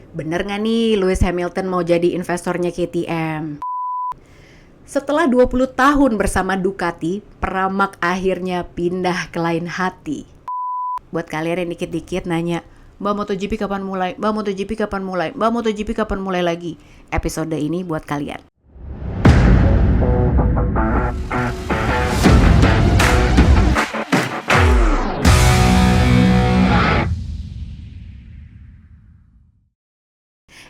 Bener nggak nih Lewis Hamilton mau jadi investornya KTM? Setelah 20 tahun bersama Ducati, Pramac akhirnya pindah ke lain hati. Buat kalian yang dikit-dikit nanya, Mbak MotoGP kapan mulai? Mbak MotoGP kapan mulai? Mbak MotoGP kapan mulai lagi? Episode ini buat kalian.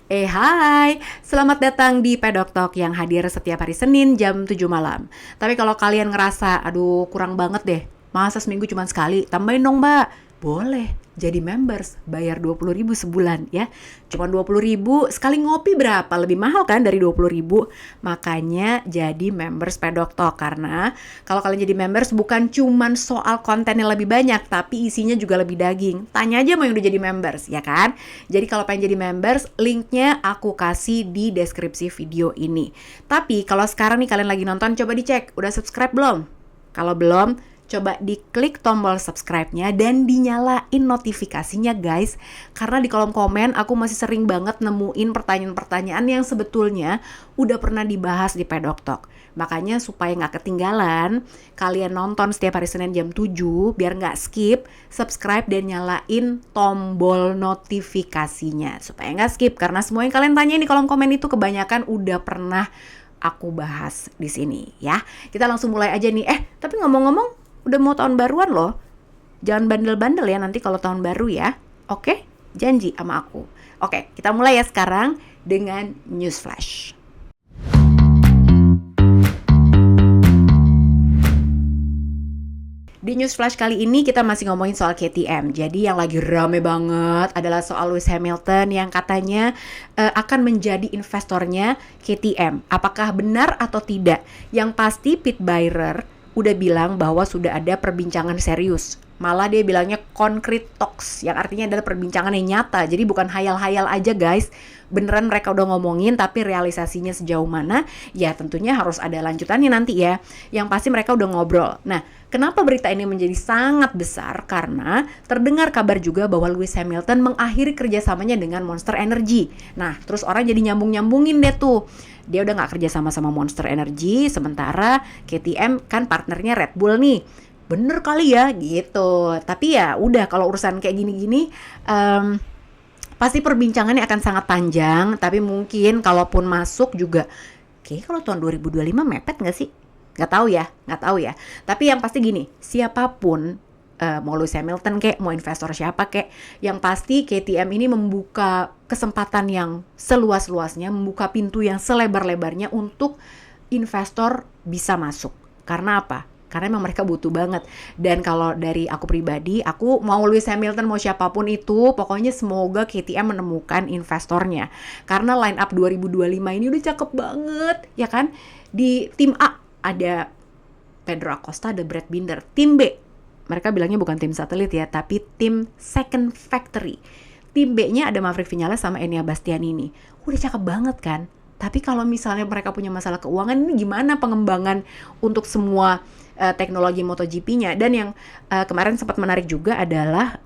Hai, selamat datang di Pedok Talk yang hadir setiap hari Senin jam 7 malam. Tapi kalau kalian ngerasa, aduh kurang banget deh, masa seminggu cuma sekali, tambahin dong mbak. Boleh, jadi members, bayar 20.000 sebulan ya. Cuma 20.000, sekali ngopi berapa? Lebih mahal kan dari 20.000. Makanya jadi members Pedok Talk. Karena kalau kalian jadi members bukan cuma soal kontennya lebih banyak, tapi isinya juga lebih daging. Tanya aja mau yang udah jadi members, ya kan? Jadi kalau pengen jadi members, linknya aku kasih di deskripsi video ini. Tapi kalau sekarang nih kalian lagi nonton, coba dicek, udah subscribe belum? Kalau belum, coba diklik tombol subscribe-nya dan dinyalain notifikasinya guys. Karena di kolom komen aku masih sering banget nemuin pertanyaan-pertanyaan yang sebetulnya udah pernah dibahas di Pedok Talk. Makanya supaya gak ketinggalan, kalian nonton setiap hari Senin jam 7 biar gak skip, subscribe dan nyalain tombol notifikasinya. Supaya gak skip, karena semua yang kalian tanyain di kolom komen itu kebanyakan udah pernah aku bahas di sini ya. Kita langsung mulai aja nih. Tapi ngomong-ngomong, udah mau tahun baruan loh. Jangan bandel-bandel ya nanti kalau tahun baru ya. Oke? Janji sama aku. Oke, kita mulai ya sekarang dengan News Flash. Di News Flash kali ini kita masih ngomongin soal KTM. Jadi yang lagi rame banget adalah soal Lewis Hamilton yang katanya akan menjadi investornya KTM. Apakah benar atau tidak? Yang pasti Pit Beirer udah bilang bahwa sudah ada perbincangan serius. Malah dia bilangnya concrete talks, yang artinya adalah perbincangan yang nyata. Jadi bukan hayal-hayal aja guys. Beneran mereka udah ngomongin, tapi realisasinya sejauh mana? Ya tentunya harus ada lanjutannya nanti ya. Yang pasti mereka udah ngobrol. Nah, kenapa berita ini menjadi sangat besar? Karena terdengar kabar juga bahwa Lewis Hamilton mengakhiri kerjasamanya dengan Monster Energy. Nah, terus orang jadi nyambung-nyambungin deh tuh. Dia udah gak kerja sama Monster Energy, sementara KTM kan partnernya Red Bull nih. Bener kali ya gitu. Tapi ya udah, kalau urusan kayak gini-gini pasti perbincangannya akan sangat panjang. Tapi mungkin kalaupun masuk juga kayaknya kalau tahun 2025 mepet gak sih? Gak tahu ya. Tapi yang pasti gini, siapapun mau Lewis Hamilton kek, mau investor siapa kek, yang pasti KTM ini membuka kesempatan yang seluas-luasnya, membuka pintu yang selebar-lebarnya untuk investor bisa masuk. Karena apa? Karena memang mereka butuh banget. Dan kalau dari aku pribadi, aku mau Lewis Hamilton, mau siapapun itu, pokoknya semoga KTM menemukan investornya. Karena line up 2025 ini udah cakep banget, ya kan? Di tim A ada Pedro Acosta, ada Brad Binder. Tim B, mereka bilangnya bukan tim satelit ya, tapi tim second factory. Tim B-nya ada Maverick Vinales sama Enea Bastianini. Udah cakep banget kan? Tapi kalau misalnya mereka punya masalah keuangan, ini gimana pengembangan untuk semua teknologi MotoGP-nya? Dan yang kemarin sempat menarik juga adalah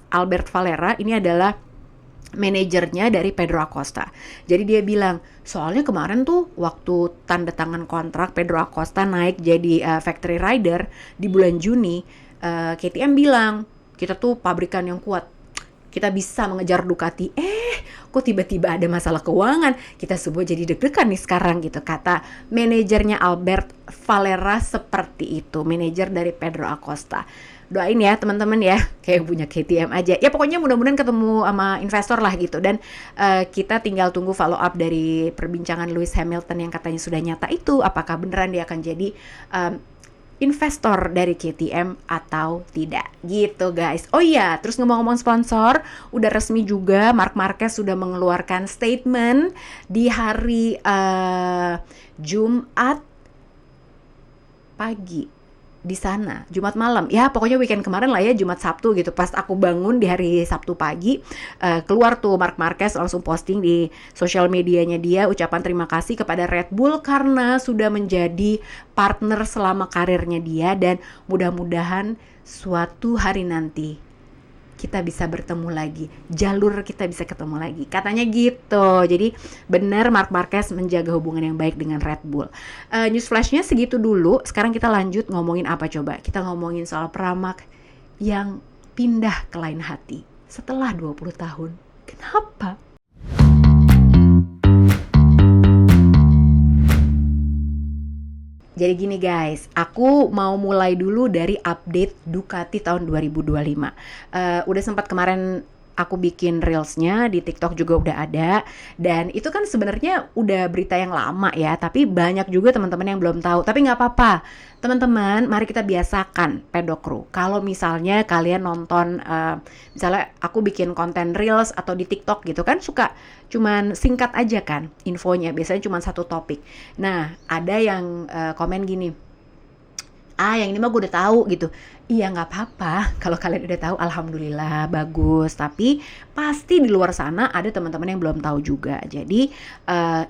Albert Valera. Ini adalah manajernya dari Pedro Acosta. Jadi dia bilang, soalnya kemarin tuh waktu tanda tangan kontrak Pedro Acosta naik jadi factory rider di bulan Juni, KTM bilang, kita tuh pabrikan yang kuat, kita bisa mengejar Ducati. Kok tiba-tiba ada masalah keuangan? Kita semua jadi deg-degan nih sekarang gitu. Kata manajernya Albert Valera seperti itu, manajer dari Pedro Acosta. Doain ya teman-teman ya, kayak punya KTM aja. Ya pokoknya mudah-mudahan ketemu sama investor lah gitu. Dan kita tinggal tunggu follow up dari perbincangan Lewis Hamilton yang katanya sudah nyata itu. Apakah beneran dia akan jadi investor dari KTM atau tidak gitu guys. Oh iya, terus ngomong-ngomong sponsor, udah resmi juga Marc Marquez sudah mengeluarkan statement di hari Jumat pagi di sana, Jumat malam, ya pokoknya weekend kemarin lah ya, Jumat Sabtu gitu. Pas aku bangun di hari Sabtu pagi, keluar tuh Marc Marquez langsung posting di sosial medianya dia ucapan terima kasih kepada Red Bull karena sudah menjadi partner selama karirnya dia, dan mudah-mudahan suatu hari nanti kita bisa bertemu lagi, jalur kita bisa ketemu lagi, katanya gitu. Jadi benar Marc Marquez menjaga hubungan yang baik dengan Red Bull. News flashnya segitu dulu. Sekarang kita lanjut ngomongin apa coba? Kita ngomongin soal Pramac yang pindah ke lain hati setelah 20 tahun. Kenapa? Jadi gini guys, aku mau mulai dulu dari update Ducati tahun 2025. Udah sempat kemarin aku bikin reelsnya di TikTok juga udah ada, dan itu kan sebenarnya udah berita yang lama ya, tapi banyak juga teman-teman yang belum tahu. Tapi nggak apa-apa, teman-teman, mari kita biasakan pedok crew. Kalau misalnya kalian nonton, misalnya aku bikin konten reels atau di TikTok gitu kan, suka cuman singkat aja kan infonya, biasanya cuma satu topik. Nah, ada yang komen gini, yang ini mah gue udah tahu gitu. Iya nggak apa-apa kalau kalian udah tahu, alhamdulillah bagus. Tapi pasti di luar sana ada teman-teman yang belum tahu juga. Jadi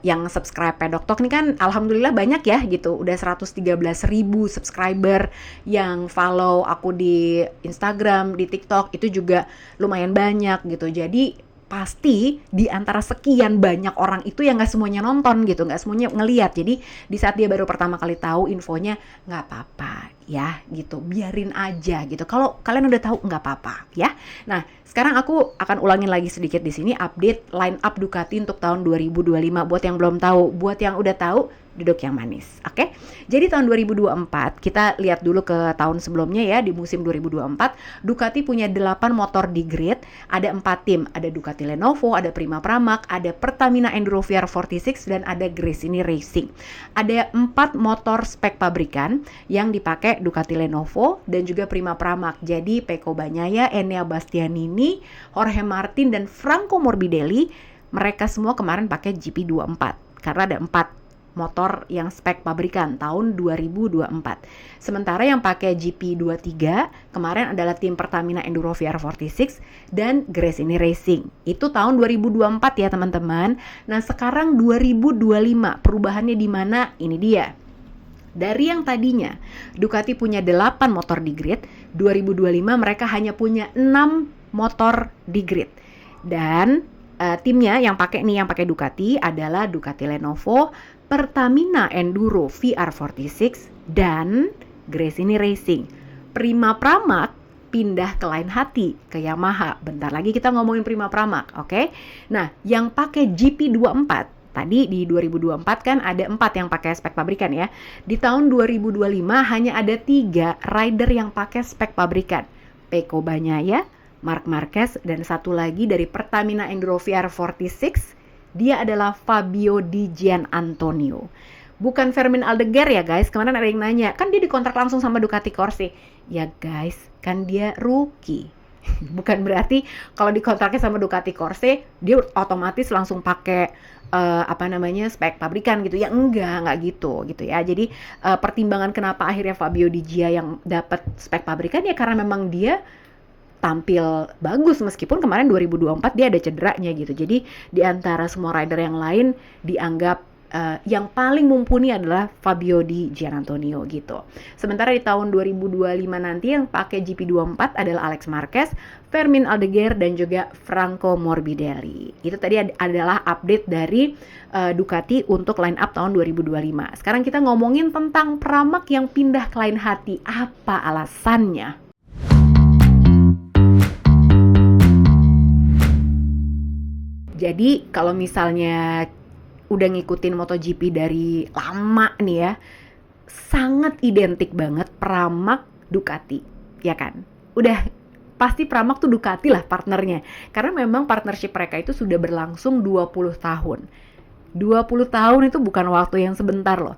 yang subscribe Pedok Talk ini kan alhamdulillah banyak ya gitu. Udah 113.000 subscriber yang follow aku di Instagram, di TikTok itu juga lumayan banyak gitu. Jadi pasti di antara sekian banyak orang itu yang nggak semuanya nonton gitu, nggak semuanya ngeliat. Jadi di saat dia baru pertama kali tahu infonya, nggak apa-apa ya gitu, biarin aja gitu. Kalau kalian udah tahu nggak apa-apa ya. Nah sekarang aku akan ulangin lagi sedikit di sini update line up Ducati untuk tahun 2025 buat yang belum tahu, buat yang udah tahu duduk yang manis, oke? Jadi tahun 2024 kita lihat dulu ke tahun sebelumnya ya, di musim 2024 Ducati punya 8 motor di grid, ada 4 tim, ada Ducati Lenovo, ada Prima Pramac, ada Pertamina Enduro VR46 dan ada Gresini Racing. Ada 4 motor spek pabrikan yang dipakai Ducati Lenovo dan juga Prima Pramac. Jadi Pecco Bagnaia, Enea Bastianini, Jorge Martin dan Franco Morbidelli, mereka semua kemarin pakai GP24 karena ada 4 motor yang spek pabrikan tahun 2024. Sementara yang pakai GP23 kemarin adalah tim Pertamina Enduro VR46 dan Gresini Racing. Itu tahun 2024 ya teman-teman. Nah sekarang 2025 perubahannya di mana? Ini dia. Dari yang tadinya Ducati punya 8 motor di grid, 2025 mereka hanya punya 6 motor di grid. Dan timnya yang pakai Ducati adalah Ducati Lenovo, Pertamina Enduro VR46 dan Gresini Racing. Prima Pramac pindah ke lain hati, ke Yamaha. Bentar lagi kita ngomongin Prima Pramac, oke? Nah, yang pakai GP24 tadi di 2024 kan ada 4 yang pakai spek pabrikan ya. Di tahun 2025 hanya ada 3 rider yang pakai spek pabrikan. Pecco Bagnaia, Marc Marquez, dan satu lagi dari Pertamina Enduro VR46, dia adalah Fabio Di Gianantonio. Bukan Fermin Aldeguer ya guys, kemarin ada yang nanya, kan dia dikontrak langsung sama Ducati Corse. Ya guys, kan dia rookie. Bukan berarti kalau dikontraknya sama Ducati Corse, dia otomatis langsung pakai spek pabrikan gitu ya. Enggak gitu ya. Jadi pertimbangan kenapa akhirnya Fabio Di Gia yang dapat spek pabrikan ya karena memang dia tampil bagus meskipun kemarin 2024 dia ada cederanya gitu. Jadi di antara semua rider yang lain dianggap yang paling mumpuni adalah Fabio Di Gianantonio gitu. Sementara di tahun 2025 nanti yang pakai GP24 adalah Alex Marquez, Fermin Aldeguer dan juga Franco Morbidelli. Itu tadi adalah update dari Ducati untuk line up tahun 2025. Sekarang kita ngomongin tentang Pramac yang pindah ke lain hati. Apa alasannya? Jadi kalau misalnya udah ngikutin MotoGP dari lama nih ya, sangat identik banget Pramac Ducati, ya kan? Udah pasti Pramac tuh Ducati lah partnernya. Karena memang partnership mereka itu sudah berlangsung 20 tahun. 20 tahun itu bukan waktu yang sebentar loh.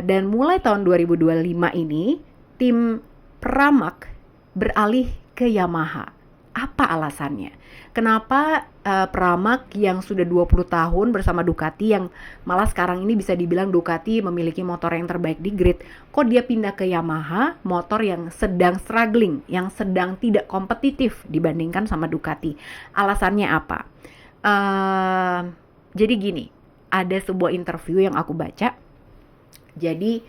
Dan mulai tahun 2025 ini, tim Pramac beralih ke Yamaha. Apa alasannya? Kenapa Pramac yang sudah 20 tahun bersama Ducati, yang malah sekarang ini bisa dibilang Ducati memiliki motor yang terbaik di grid, kok dia pindah ke Yamaha, motor yang sedang struggling, yang sedang tidak kompetitif dibandingkan sama Ducati? Alasannya apa? Jadi gini, ada sebuah interview yang aku baca. Jadi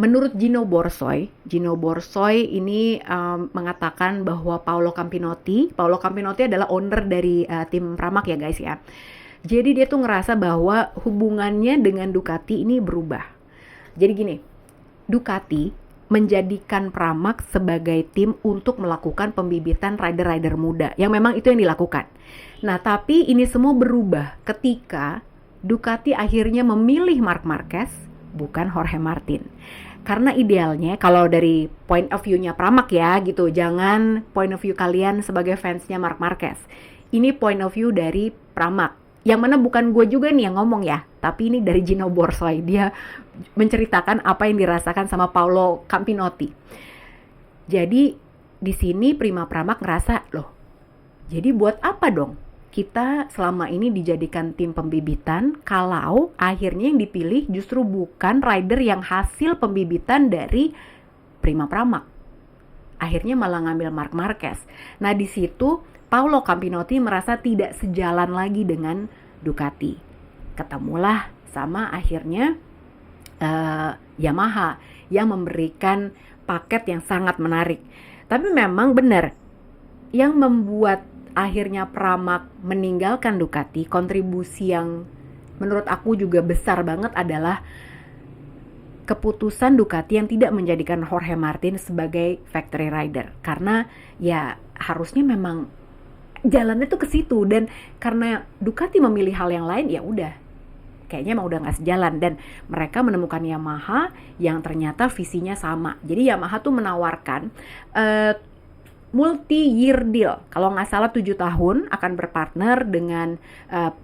Menurut Gino Borsoi ini mengatakan bahwa Paolo Campinotti adalah owner dari tim Pramac ya guys ya. Jadi dia tuh ngerasa bahwa hubungannya dengan Ducati ini berubah. Jadi gini, Ducati menjadikan Pramac sebagai tim untuk melakukan pembibitan rider-rider muda, yang memang itu yang dilakukan. Nah, tapi ini semua berubah ketika Ducati akhirnya memilih Marc Marquez, bukan Jorge Martin. Karena idealnya, kalau dari point of view-nya Pramac ya gitu, jangan point of view kalian sebagai fansnya Marc Marquez. Ini point of view dari Pramac. Yang mana bukan gue juga nih yang ngomong ya, tapi ini dari Gino Borsoi. Dia menceritakan apa yang dirasakan sama Paolo Campinotti. Jadi di sini Prima Pramac ngerasa, loh, jadi buat apa dong kita selama ini dijadikan tim pembibitan kalau akhirnya yang dipilih justru bukan rider yang hasil pembibitan dari Prima Pramac. Akhirnya malah ngambil Marc Marquez. Nah di situ Paolo Campinotti merasa tidak sejalan lagi dengan Ducati. Ketemulah sama akhirnya Yamaha yang memberikan paket yang sangat menarik. Tapi memang benar, yang membuat akhirnya Pramac meninggalkan Ducati, kontribusi yang menurut aku juga besar banget adalah keputusan Ducati yang tidak menjadikan Jorge Martin sebagai factory rider. Karena ya harusnya memang jalannya tuh ke situ, dan karena Ducati memilih hal yang lain, ya udah kayaknya emang udah nggak sejalan, dan mereka menemukan Yamaha yang ternyata visinya sama. Jadi Yamaha tuh menawarkan multi-year deal, kalau nggak salah 7 tahun akan berpartner dengan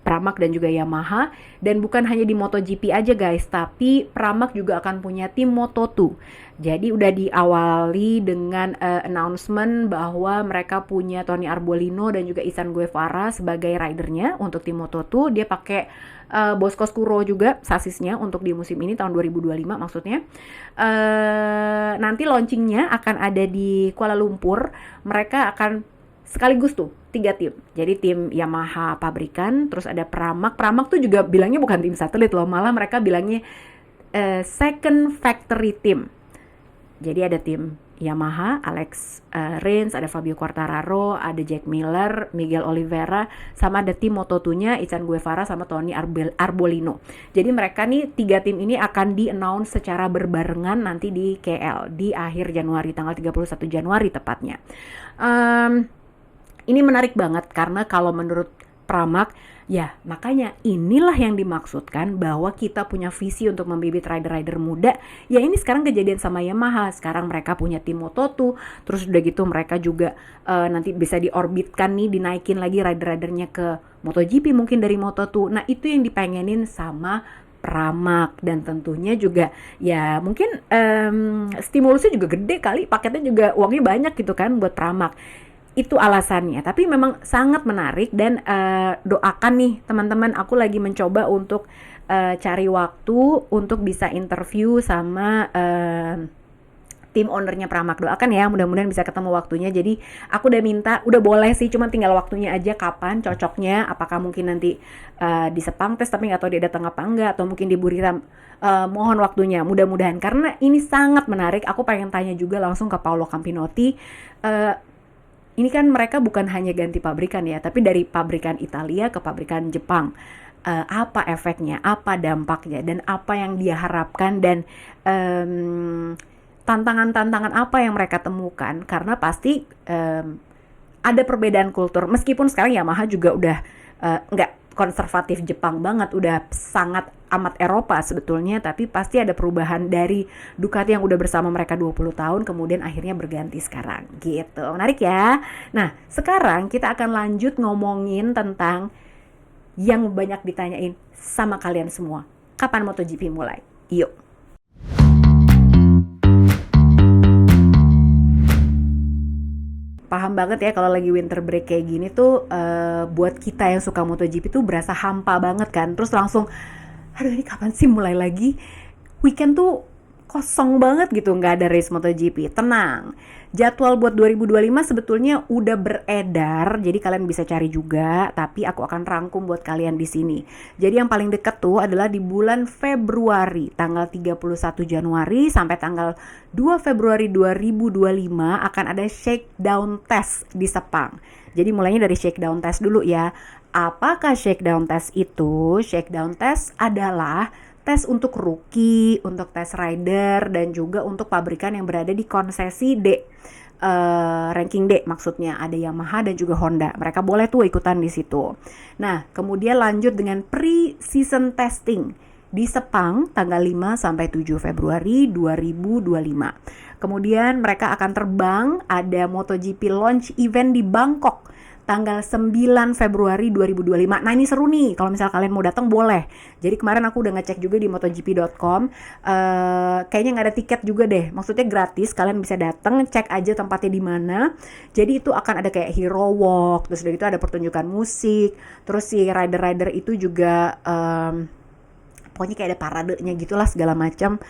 Pramac dan juga Yamaha. Dan bukan hanya di MotoGP aja guys, tapi Pramac juga akan punya tim Moto2. Jadi udah diawali dengan announcement bahwa mereka punya Tony Arbolino dan juga Izan Guevara sebagai ridernya untuk tim Moto2. Dia pakai Bosco Scuro juga sasisnya untuk di musim ini tahun 2025 maksudnya. Nanti launchingnya akan ada di Kuala Lumpur. Mereka akan sekaligus tuh 3 tim. Jadi tim Yamaha pabrikan, terus ada Pramac. Pramac tuh juga bilangnya bukan tim satelit loh, malah mereka bilangnya second factory team. Jadi ada tim Yamaha, Alex Rins, ada Fabio Quartararo, ada Jack Miller, Miguel Oliveira, sama ada tim Moto2-nya Izan Guevara sama Tony Arbolino. Jadi mereka nih 3 tim ini akan di-announce secara berbarengan nanti di KL di akhir Januari, tanggal 31 Januari tepatnya. Ini menarik banget karena kalau menurut Pramac, ya makanya inilah yang dimaksudkan bahwa kita punya visi untuk membibit rider-rider muda. Ya ini sekarang kejadian sama Yamaha. Sekarang mereka punya tim Moto2, terus udah gitu mereka juga nanti bisa diorbitkan nih, dinaikin lagi rider-ridernya ke MotoGP mungkin dari Moto2. Nah itu yang dipengenin sama Pramac, dan tentunya juga ya mungkin stimulusnya juga gede kali, paketnya juga uangnya banyak gitu kan buat Pramac. Itu alasannya, tapi memang sangat menarik. Dan doakan nih teman-teman, aku lagi mencoba untuk cari waktu untuk bisa interview sama tim ownernya Pramac. Doakan ya, mudah-mudahan bisa ketemu waktunya. Jadi aku udah minta, udah boleh sih, cuma tinggal waktunya aja kapan cocoknya. Apakah mungkin nanti di Sepang tes tapi nggak tahu dia datang apa enggak, atau mungkin di Buriram. Mohon waktunya, mudah-mudahan, karena ini sangat menarik. Aku pengen tanya juga langsung ke Paolo Campinotti. Ini kan mereka bukan hanya ganti pabrikan ya, tapi dari pabrikan Italia ke pabrikan Jepang. Apa efeknya, apa dampaknya, dan apa yang dia harapkan, dan tantangan-tantangan apa yang mereka temukan. Karena pasti ada perbedaan kultur. Meskipun sekarang Yamaha juga udah nggak konservatif Jepang banget, udah sangat amat Eropa sebetulnya, tapi pasti ada perubahan dari Ducati yang udah bersama mereka 20 tahun, kemudian akhirnya berganti sekarang, gitu. Menarik ya? Nah, sekarang kita akan lanjut ngomongin tentang yang banyak ditanyain sama kalian semua. Kapan MotoGP mulai? Yuk! Paham banget ya kalau lagi winter break kayak gini tuh buat kita yang suka MotoGP tuh berasa hampa banget kan. Terus langsung, aduh ini kapan sih mulai lagi? Weekend tuh kosong banget gitu, nggak ada race MotoGP. Tenang, jadwal buat 2025 sebetulnya udah beredar, jadi kalian bisa cari juga, tapi aku akan rangkum buat kalian di sini. Jadi yang paling deket tuh adalah di bulan Februari, tanggal 31 Januari sampai tanggal 2 Februari 2025 akan ada shakedown test di Sepang. Jadi mulainya dari shakedown test dulu ya. Apakah shakedown test itu? Shakedown test adalah tes untuk rookie, untuk tes rider, dan juga untuk pabrikan yang berada di konsesi D. Ranking D maksudnya, ada Yamaha dan juga Honda. Mereka boleh tuh ikutan di situ. Nah, kemudian lanjut dengan pre-season testing di Sepang tanggal 5 sampai 7 Februari 2025. Kemudian mereka akan terbang, ada MotoGP launch event di Bangkok tanggal 9 Februari 2025. Nah, ini seru nih, kalau misal kalian mau datang boleh. Jadi kemarin aku udah ngecek juga di motogp.com, kayaknya nggak ada tiket juga deh. Maksudnya gratis, kalian bisa datang, cek aja tempatnya di mana. Jadi itu akan ada kayak hero walk, terus udah gitu ada pertunjukan musik, terus si rider-rider itu juga pokoknya kayak ada paradenya gitulah segala macam.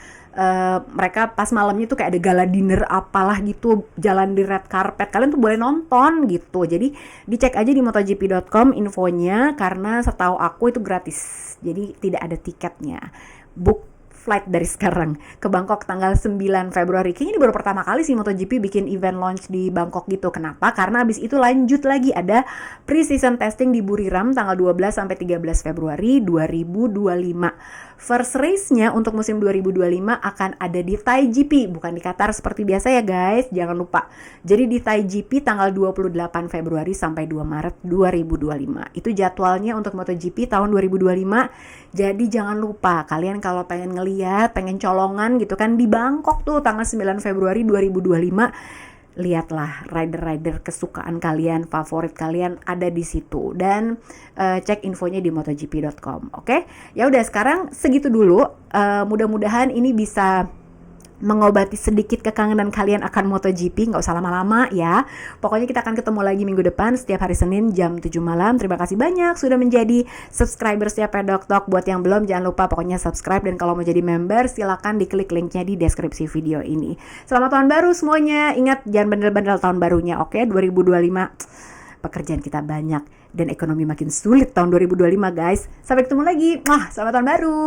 Mereka pas malamnya tuh kayak ada gala dinner apalah gitu, jalan di red carpet, kalian tuh boleh nonton gitu. Jadi dicek aja di motogp.com infonya, karena setahu aku itu gratis, jadi tidak ada tiketnya. Book flight dari sekarang ke Bangkok tanggal 9 Februari. Kayaknya ini baru pertama kali sih MotoGP bikin event launch di Bangkok gitu. Kenapa? Karena abis itu lanjut lagi ada pre-season testing di Buriram tanggal 12 sampai 13 Februari 2025. First race-nya untuk musim 2025 akan ada di Thai GP, bukan di Qatar seperti biasa ya guys, jangan lupa. Jadi di Thai GP tanggal 28 Februari sampai 2 Maret 2025. Itu jadwalnya untuk MotoGP tahun 2025. Jadi jangan lupa, kalian kalau pengen ngeliat, pengen colongan gitu kan di Bangkok tuh tanggal 9 Februari 2025, lihatlah rider-rider kesukaan kalian, favorit kalian ada di situ, dan cek infonya di motogp.com. Oke? Ya udah, sekarang segitu dulu. Mudah-mudahan ini bisa mengobati sedikit kekangenan kalian akan MotoGP. Nggak usah lama-lama ya. Pokoknya kita akan ketemu lagi minggu depan setiap hari Senin jam 7 malam. Terima kasih banyak sudah menjadi subscriber setiap Pedok Talk. Buat yang belum, jangan lupa pokoknya subscribe, dan kalau mau jadi member silakan diklik linknya di deskripsi video ini. Selamat tahun baru semuanya. Ingat, jangan bandel-bandel tahun barunya, oke? 2025 pekerjaan kita banyak dan ekonomi makin sulit tahun 2025 guys. Sampai ketemu lagi. Selamat tahun baru.